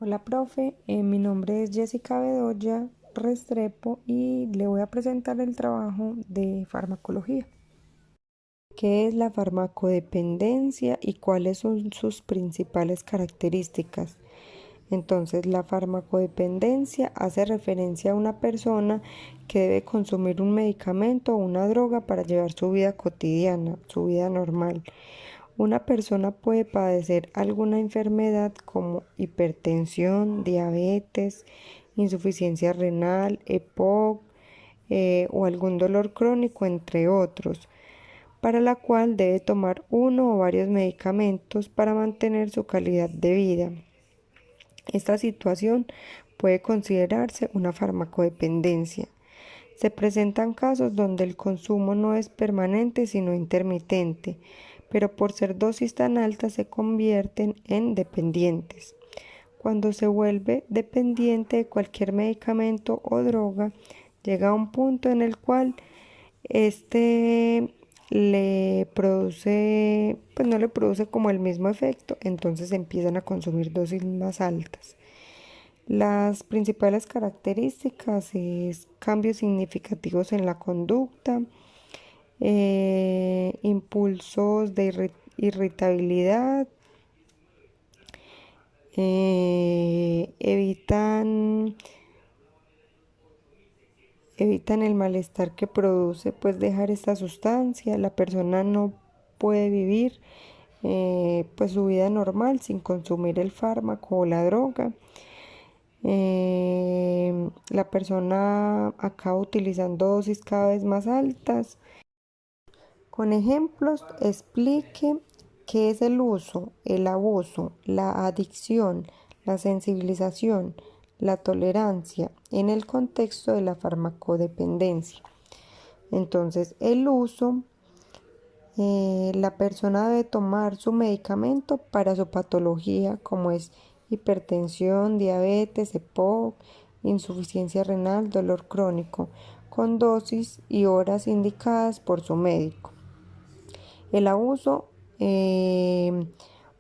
Hola, profe. Mi nombre es Jessica Bedoya Restrepo y le voy a presentar el trabajo de farmacología. ¿Qué es la farmacodependencia y cuáles son sus principales características? Entonces, la farmacodependencia hace referencia a una persona que debe consumir un medicamento o una droga para llevar su vida cotidiana, su vida normal. Una persona puede padecer alguna enfermedad como hipertensión, diabetes, insuficiencia renal, EPOC o algún dolor crónico, entre otros, para la cual debe tomar uno o varios medicamentos para mantener su calidad de vida. Esta situación puede considerarse una farmacodependencia. Se presentan casos donde el consumo no es permanente sino intermitente, pero por ser dosis tan altas se convierten en dependientes. Cuando se vuelve dependiente de cualquier medicamento o droga, llega a un punto en el cual este le produce, pues no le produce como el mismo efecto, entonces empiezan a consumir dosis más altas. Las principales características es cambios significativos en la conducta, impulsos de irritabilidad, evitan el malestar que produce pues dejar esta sustancia. La persona no puede vivir pues su vida normal sin consumir el fármaco o la droga. La persona acaba utilizando dosis cada vez más altas. Con ejemplos, explique qué es el uso, el abuso, la adicción, la sensibilización, la tolerancia en el contexto de la farmacodependencia. Entonces, el uso, la persona debe tomar su medicamento para su patología, como es hipertensión, diabetes, EPOC, insuficiencia renal, dolor crónico, con dosis y horas indicadas por su médico. El abuso,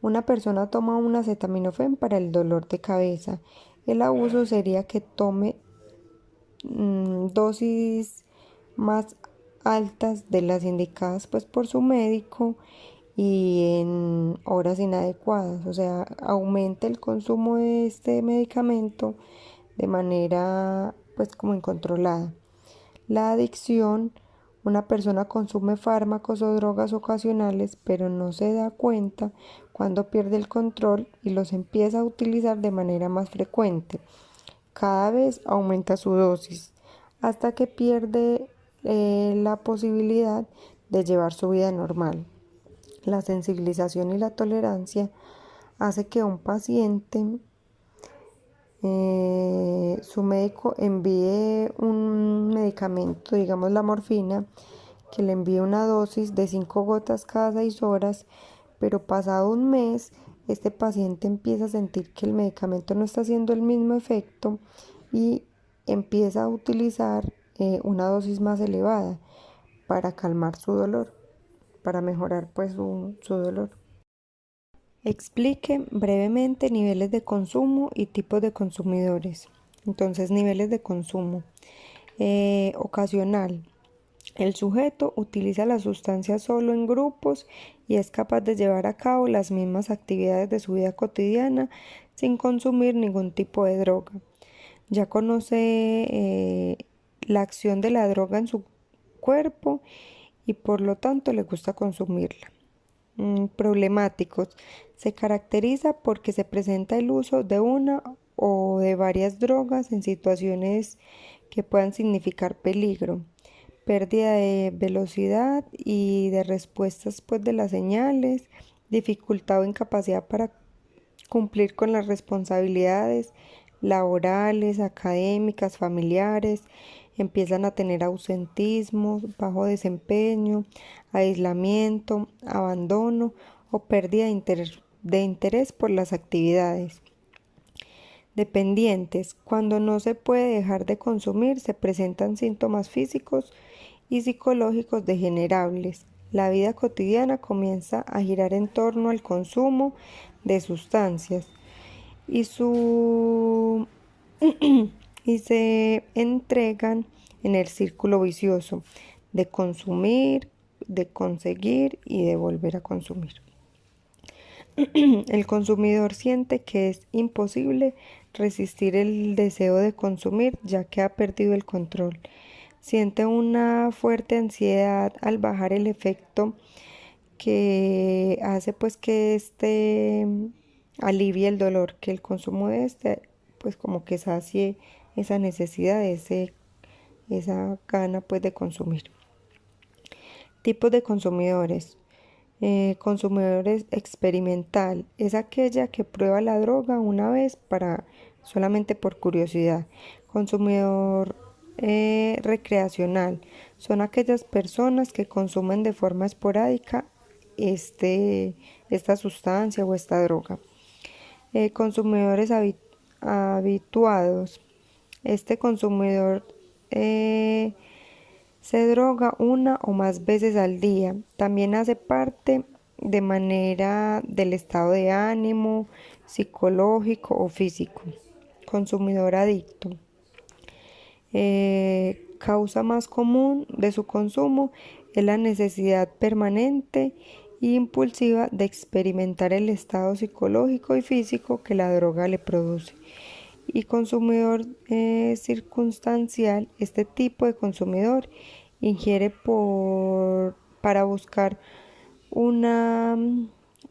una persona toma un acetaminofén para el dolor de cabeza. El abuso sería que tome dosis más altas de las indicadas pues por su médico y en horas inadecuadas, o sea, aumente el consumo de este medicamento de manera pues como incontrolada. La adicción, una persona consume fármacos o drogas ocasionales, pero no se da cuenta cuando pierde el control y los empieza a utilizar de manera más frecuente. Cada vez aumenta su dosis hasta que pierde la posibilidad de llevar su vida normal. La sensibilización y la tolerancia hace que un paciente, su médico envíe un medicamento, digamos la morfina, que le envíe una dosis de 5 gotas cada 6 horas, pero pasado un mes, este paciente empieza a sentir que el medicamento no está haciendo el mismo efecto y empieza a utilizar una dosis más elevada para calmar su dolor, para mejorar pues su dolor. Explique brevemente niveles de consumo y tipos de consumidores. Entonces, niveles de consumo. Ocasional. El sujeto utiliza la sustancia solo en grupos y es capaz de llevar a cabo las mismas actividades de su vida cotidiana sin consumir ningún tipo de droga. Ya conoce la acción de la droga en su cuerpo y por lo tanto le gusta consumirla. Problemáticos. Se caracteriza porque se presenta el uso de una o de varias drogas en situaciones que puedan significar peligro, pérdida de velocidad y de respuestas pues, de las señales, dificultad o incapacidad para cumplir con las responsabilidades laborales, académicas, familiares, empiezan a tener ausentismo, bajo desempeño, aislamiento, abandono o pérdida de interés por las actividades. Dependientes. Cuando no se puede dejar de consumir, se presentan síntomas físicos y psicológicos degenerables. La vida cotidiana comienza a girar en torno al consumo de sustancias y su y se entregan en el círculo vicioso de consumir, de conseguir y de volver a consumir. El consumidor siente que es imposible resistir el deseo de consumir ya que ha perdido el control. Siente una fuerte ansiedad al bajar el efecto que hace pues que alivie el dolor, que el consumo de pues como que sacie esa necesidad, esa gana pues de consumir. Tipos de consumidores. Consumidores experimental es aquella que prueba la droga una vez solamente por curiosidad. Consumidor recreacional son aquellas personas que consumen de forma esporádica esta sustancia o esta droga. Consumidores habituados. Este consumidor se droga una o más veces al día. También hace parte de manera del estado de ánimo, psicológico o físico. Consumidor adicto. Causa más común de su consumo es la necesidad permanente e impulsiva de experimentar el estado psicológico y físico que la droga le produce. Y consumidor circunstancial, este tipo de consumidor ingiere para buscar una,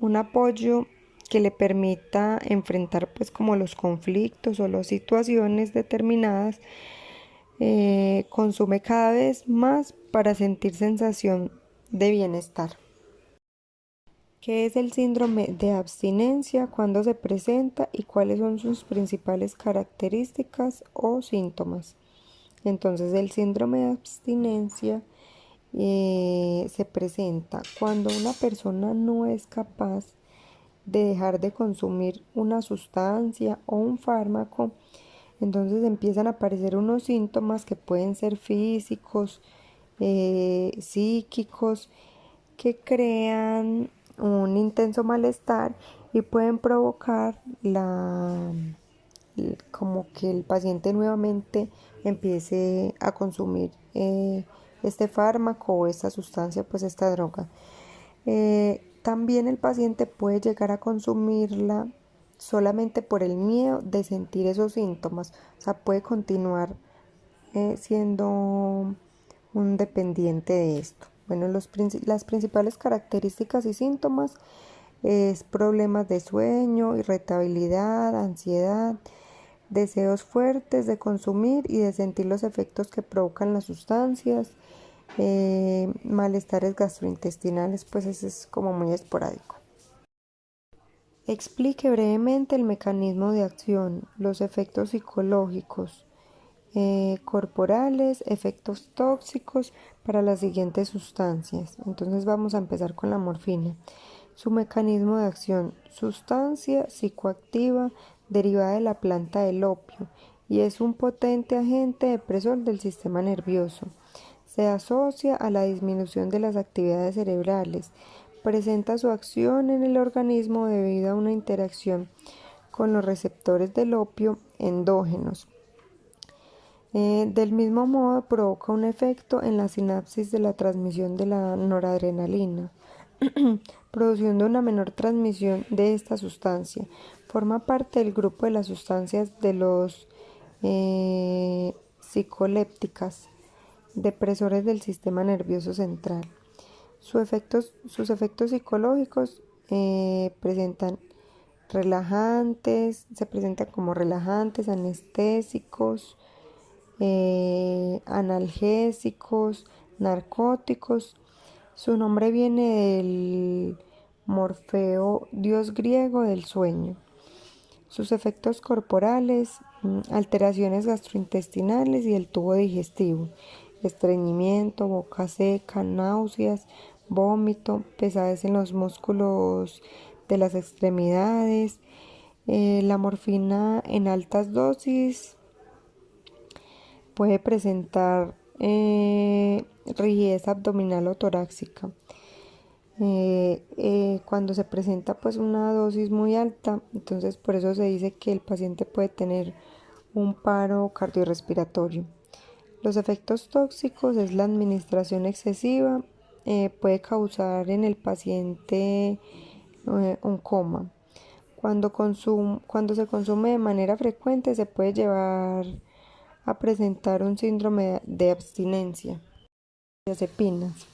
un apoyo que le permita enfrentar pues como los conflictos o las situaciones determinadas. Consume cada vez más para sentir sensación de bienestar. ¿Qué es el síndrome de abstinencia? ¿Cuándo se presenta y cuáles son sus principales características o síntomas? Entonces, el síndrome de abstinencia se presenta cuando una persona no es capaz de dejar de consumir una sustancia o un fármaco. Entonces empiezan a aparecer unos síntomas que pueden ser físicos, psíquicos, que crean un intenso malestar y pueden provocar como que el paciente nuevamente empiece a consumir este fármaco o esta sustancia, pues esta droga. También el paciente puede llegar a consumirla solamente por el miedo de sentir esos síntomas, o sea, puede continuar siendo un dependiente de esto. Bueno, las principales características y síntomas es problemas de sueño, irritabilidad, ansiedad, deseos fuertes de consumir y de sentir los efectos que provocan las sustancias, malestares gastrointestinales, pues ese es como muy esporádico. Explique brevemente el mecanismo de acción, los efectos psicológicos, corporales, efectos tóxicos para las siguientes sustancias. Entonces vamos a empezar con la morfina. Su mecanismo de acción, sustancia psicoactiva derivada de la planta del opio y es un potente agente depresor del sistema nervioso. Se asocia a la disminución de las actividades cerebrales. Presenta su acción en el organismo debido a una interacción con los receptores del opio endógenos. Del mismo modo, provoca un efecto en la sinapsis de la transmisión de la noradrenalina, produciendo una menor transmisión de esta sustancia. Forma parte del grupo de las sustancias de los psicolépticas, depresores del sistema nervioso central. Sus efectos psicológicos se presentan como relajantes, anestésicos, analgésicos, narcóticos. Su nombre viene del Morfeo, dios griego del sueño. Sus efectos corporales, alteraciones gastrointestinales y el tubo digestivo, estreñimiento, boca seca, náuseas, vómito, pesadez en los músculos de las extremidades. La morfina en altas dosis puede presentar rigidez abdominal o torácica. cuando se presenta pues una dosis muy alta, entonces por eso se dice que el paciente puede tener un paro cardiorrespiratorio. Los efectos tóxicos es la administración excesiva, puede causar en el paciente un coma. Cuando se consume de manera frecuente se puede llevar a presentar un síndrome de abstinencia. Benzodiazepinas.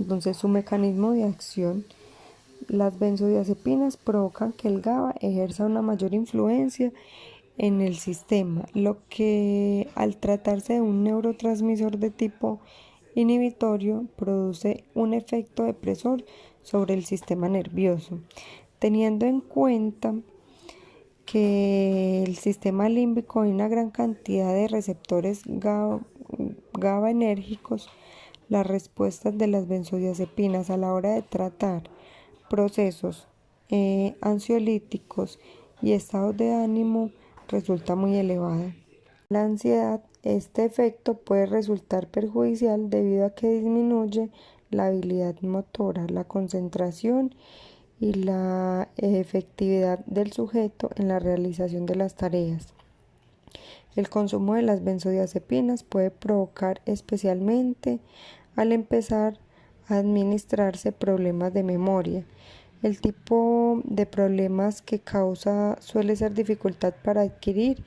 Entonces su mecanismo de acción, las benzodiazepinas provocan que el GABA ejerza una mayor influencia en el sistema, lo que al tratarse de un neurotransmisor de tipo inhibitorio produce un efecto depresor sobre el sistema nervioso, teniendo en cuenta que el sistema límbico hay una gran cantidad de receptores GABAenérgicos. Las respuestas de las benzodiazepinas a la hora de tratar procesos ansiolíticos y estados de ánimo resulta muy elevada. La ansiedad, este efecto puede resultar perjudicial debido a que disminuye la habilidad motora, la concentración y la efectividad del sujeto en la realización de las tareas. El consumo de las benzodiazepinas puede provocar, especialmente al empezar a administrarse, problemas de memoria. El tipo de problemas que causa suele ser dificultad para adquirir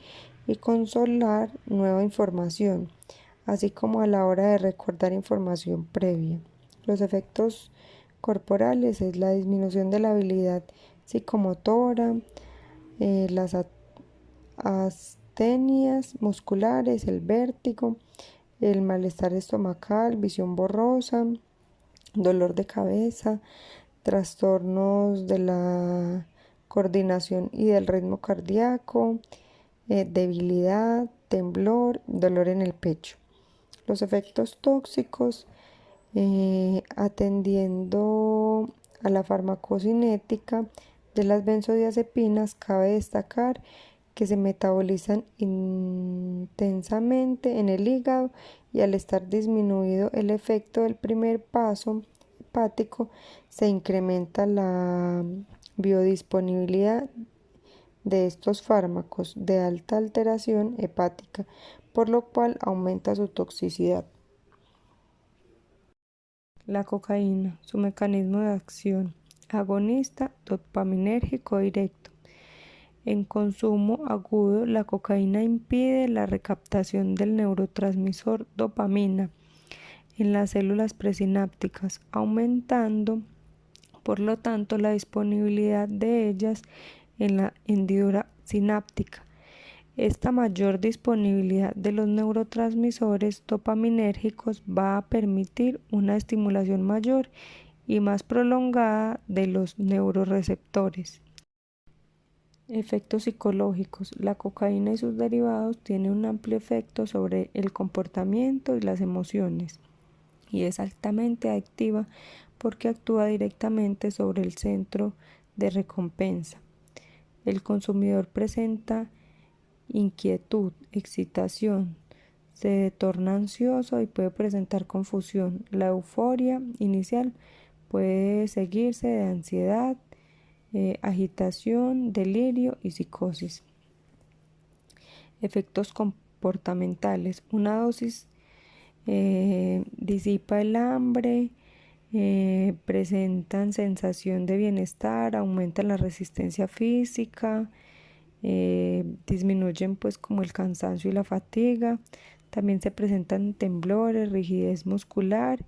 y consolidar nueva información, así como a la hora de recordar información previa. Los efectos corporales es la disminución de la habilidad psicomotora, las astenias musculares, el vértigo, el malestar estomacal, visión borrosa, dolor de cabeza, trastornos de la coordinación y del ritmo cardíaco, debilidad, temblor, dolor en el pecho. Los efectos tóxicos, atendiendo a la farmacocinética de las benzodiazepinas, cabe destacar que se metabolizan intensamente en el hígado y al estar disminuido el efecto del primer paso hepático, se incrementa la biodisponibilidad de estos fármacos de alta alteración hepática, por lo cual aumenta su toxicidad. La cocaína, su mecanismo de acción, agonista dopaminérgico directo. En consumo agudo, la cocaína impide la recaptación del neurotransmisor dopamina en las células presinápticas, aumentando, por lo tanto, la disponibilidad de ellas en la hendidura sináptica. Esta mayor disponibilidad de los neurotransmisores dopaminérgicos va a permitir una estimulación mayor y más prolongada de los neuroreceptores. Efectos psicológicos. La cocaína y sus derivados tienen un amplio efecto sobre el comportamiento y las emociones y es altamente adictiva porque actúa directamente sobre el centro de recompensa. El consumidor presenta inquietud, excitación, se torna ansioso y puede presentar confusión. La euforia inicial puede seguirse de ansiedad, agitación, delirio y psicosis. Efectos comportamentales. Una dosis disipa el hambre, presentan sensación de bienestar, aumentan la resistencia física, disminuyen pues como el cansancio y la fatiga. También se presentan temblores, rigidez muscular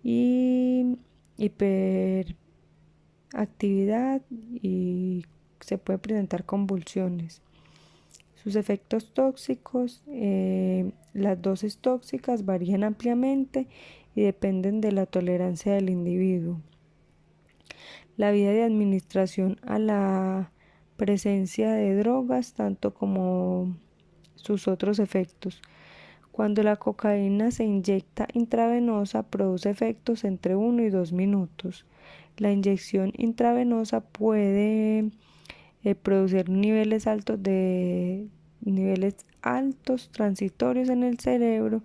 y hiperactividad y se puede presentar convulsiones. Sus efectos tóxicos, las dosis tóxicas varían ampliamente y dependen de la tolerancia del individuo. La vía de administración a la presencia de drogas, tanto como sus otros efectos. Cuando la cocaína se inyecta intravenosa, produce efectos entre 1 y 2 minutos. La inyección intravenosa puede producir niveles altos transitorios en el cerebro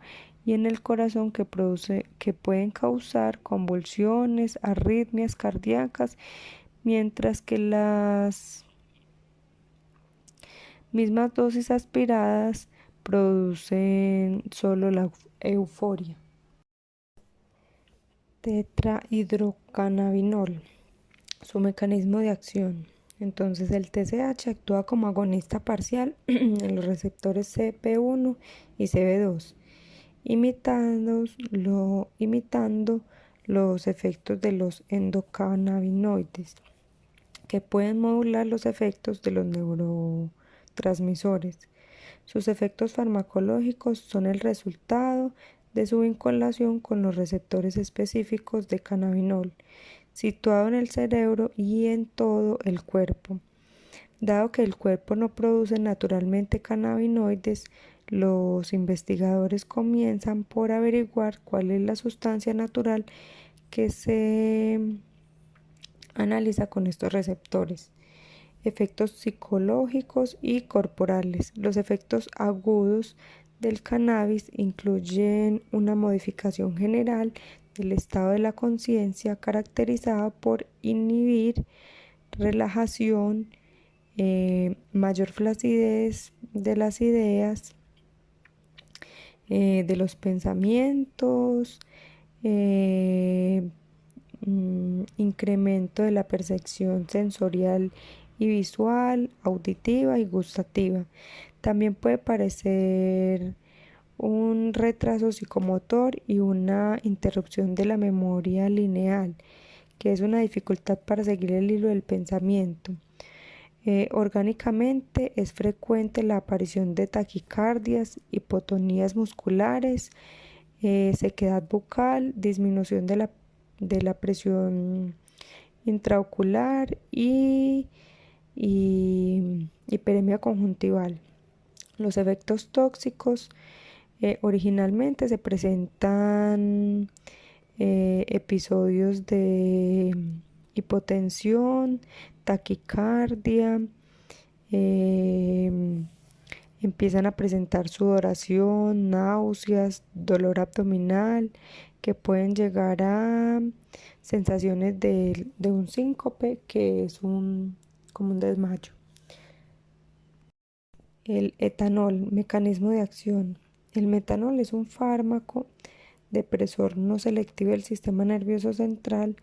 y en el corazón que pueden causar convulsiones, arritmias cardíacas, mientras que las mismas dosis aspiradas producen solo la euforia. Tetrahidrocannabinol. Su mecanismo de acción. Entonces el TCH actúa como agonista parcial en los receptores CP1 y CB2, imitando los efectos de los endocannabinoides, que pueden modular los efectos de los neurotransmisores. Sus efectos farmacológicos son el resultado de su vinculación con los receptores específicos de cannabinol, situado en el cerebro y en todo el cuerpo. Dado que el cuerpo no produce naturalmente cannabinoides, los investigadores comienzan por averiguar cuál es la sustancia natural que se analiza con estos receptores. Efectos psicológicos y corporales. Los efectos agudos del cannabis incluyen una modificación general del estado de la conciencia caracterizada por inhibir relajación, mayor flacidez de las ideas, de los pensamientos, incremento de la percepción sensorial y visual, auditiva y gustativa. También puede parecer un retraso psicomotor y una interrupción de la memoria lineal, que es una dificultad para seguir el hilo del pensamiento. Orgánicamente es frecuente la aparición de taquicardias, hipotonías musculares, sequedad bucal, disminución de la presión intraocular y hiperemia conjuntival. Los efectos tóxicos originalmente se presentan episodios de hipotensión, taquicardia, empiezan a presentar sudoración, náuseas, dolor abdominal, que pueden llegar a sensaciones de un síncope, que es como un desmayo. El etanol, mecanismo de acción. El metanol es un fármaco depresor no selectivo del sistema nervioso central.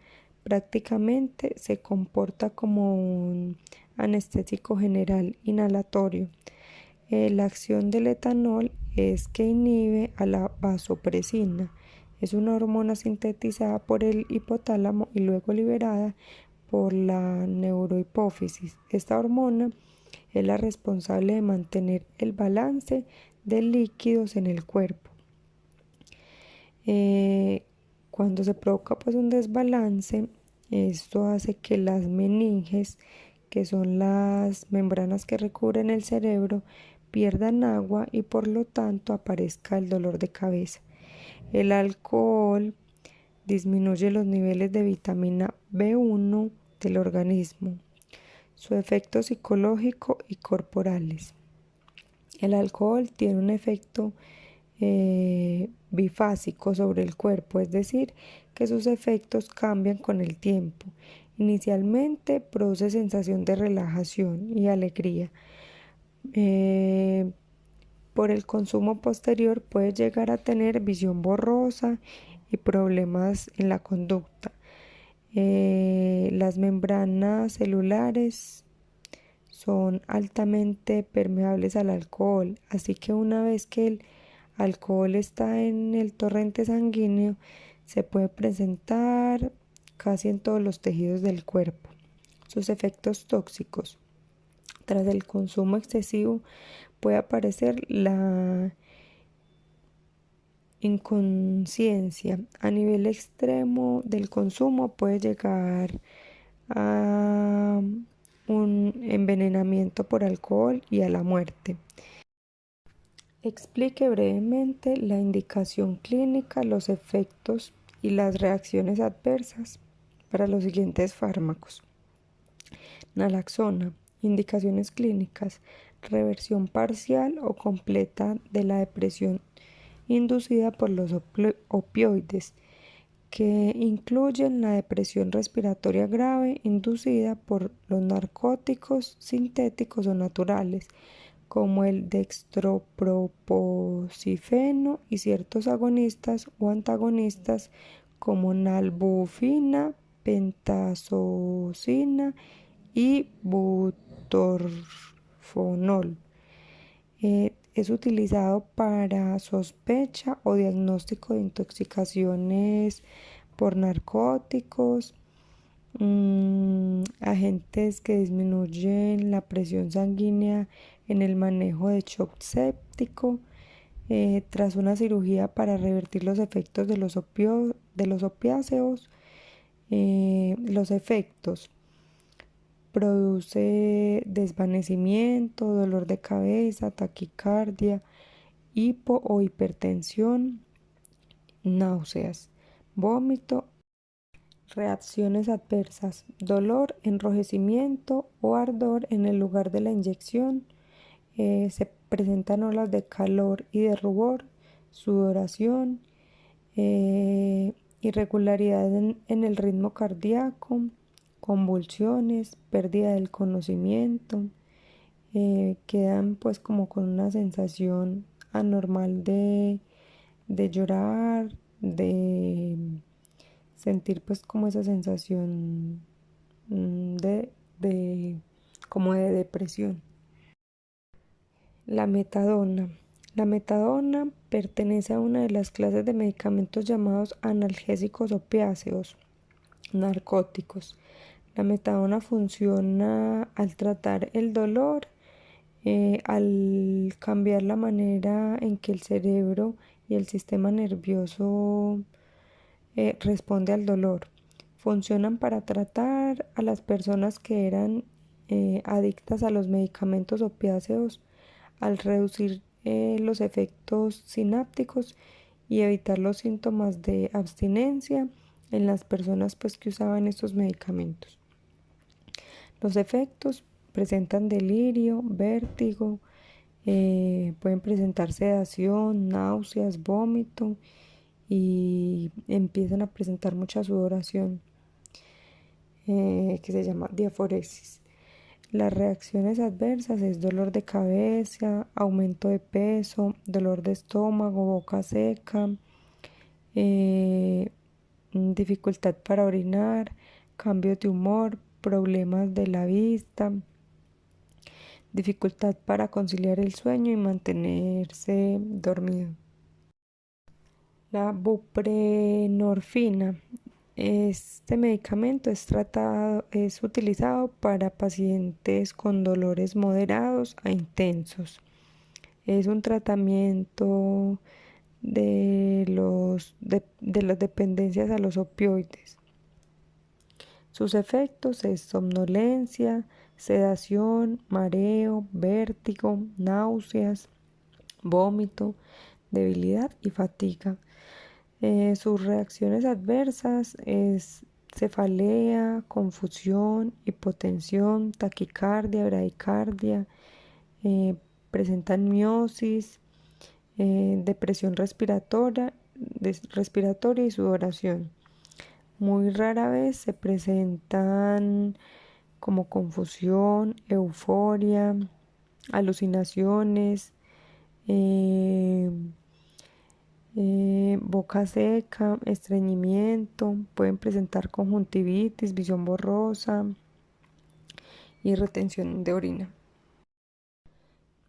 Prácticamente se comporta como un anestésico general inhalatorio. La acción del etanol es que inhibe a la vasopresina. Es una hormona sintetizada por el hipotálamo y luego liberada por la neurohipófisis. Esta hormona es la responsable de mantener el balance de líquidos en el cuerpo. Cuando se provoca pues un desbalance, esto hace que las meninges, que son las membranas que recubren el cerebro, pierdan agua y por lo tanto aparezca el dolor de cabeza. El alcohol disminuye los niveles de vitamina B1 del organismo. Su efecto psicológico y corporales. El alcohol tiene un efecto bifásico sobre el cuerpo, es decir, que sus efectos cambian con el tiempo. Inicialmente produce sensación de relajación y alegría. Por el consumo posterior puede llegar a tener visión borrosa y problemas en la conducta. Las membranas celulares son altamente permeables al alcohol, así que una vez que el alcohol está en el torrente sanguíneo, se puede presentar casi en todos los tejidos del cuerpo. Sus efectos tóxicos. Tras el consumo excesivo puede aparecer la inconsciencia. A nivel extremo del consumo puede llegar a un envenenamiento por alcohol y a la muerte. Explique brevemente la indicación clínica, los efectos y las reacciones adversas para los siguientes fármacos. Naloxona. Indicaciones clínicas: reversión parcial o completa de la depresión inducida por los opioides, que incluyen la depresión respiratoria grave inducida por los narcóticos sintéticos o naturales, como el dextroproposifeno y ciertos agonistas o antagonistas como nalbufina, pentazocina y butorfonol. Es utilizado para sospecha o diagnóstico de intoxicaciones por narcóticos, agentes que disminuyen la presión sanguínea en el manejo de shock séptico, tras una cirugía para revertir los efectos de los opiáceos. Los efectos: produce desvanecimiento, dolor de cabeza, taquicardia, hipo o hipertensión, náuseas, vómito. Reacciones adversas: dolor, enrojecimiento o ardor en el lugar de la inyección. Se presentan olas de calor y de rubor, sudoración, irregularidad en el ritmo cardíaco, convulsiones, pérdida del conocimiento. Quedan pues como con una sensación anormal de llorar, de sentir pues como esa sensación de como de depresión. La metadona. La metadona pertenece a una de las clases de medicamentos llamados analgésicos opiáceos, narcóticos. La metadona funciona al tratar el dolor, al cambiar la manera en que el cerebro y el sistema nervioso responde al dolor. Funcionan para tratar a las personas que eran adictas a los medicamentos opiáceos al reducir los efectos sinápticos y evitar los síntomas de abstinencia en las personas pues, que usaban estos medicamentos. Los efectos presentan delirio, vértigo, pueden presentar sedación, náuseas, vómito y empiezan a presentar mucha sudoración, que se llama diaforesis. Las reacciones adversas es dolor de cabeza, aumento de peso, dolor de estómago, boca seca, dificultad para orinar, cambios de humor, problemas de la vista, dificultad para conciliar el sueño y mantenerse dormido. La buprenorfina. Este medicamento es utilizado para pacientes con dolores moderados a intensos. Es un tratamiento de las dependencias a los opioides. Sus efectos es somnolencia, sedación, mareo, vértigo, náuseas, vómito, debilidad y fatiga. Sus reacciones adversas es cefalea, confusión, hipotensión, taquicardia, bradicardia, presentan miosis, depresión respiratoria y sudoración. Muy rara vez se presentan como confusión, euforia, alucinaciones, boca seca, estreñimiento, pueden presentar conjuntivitis, visión borrosa y retención de orina.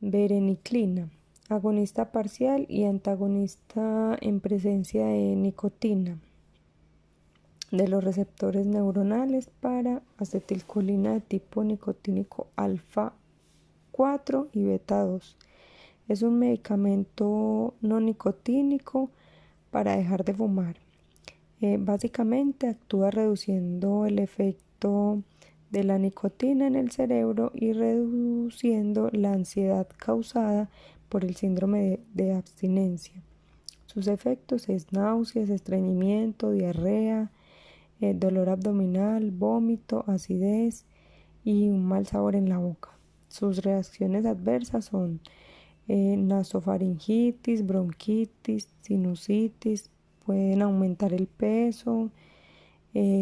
Vareniclina, agonista parcial y antagonista en presencia de nicotina de los receptores neuronales para acetilcolina de tipo nicotínico alfa 4 y beta 2. Es un medicamento no nicotínico para dejar de fumar. Básicamente actúa reduciendo el efecto de la nicotina en el cerebro y reduciendo la ansiedad causada por el síndrome de abstinencia. Sus efectos es náuseas, estreñimiento, diarrea, dolor abdominal, vómito, acidez y un mal sabor en la boca. Sus reacciones adversas son nasofaringitis, bronquitis, sinusitis, pueden aumentar el peso,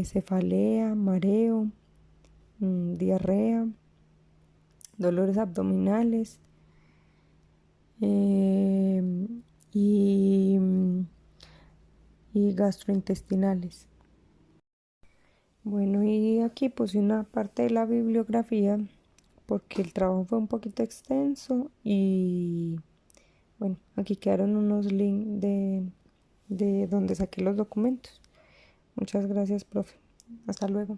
cefalea, mareo, diarrea, dolores abdominales y, y gastrointestinales. Bueno, y aquí puse una parte de la bibliografía porque el trabajo fue un poquito extenso y bueno, aquí quedaron unos links de donde saqué los documentos. Muchas gracias, profe. Hasta luego.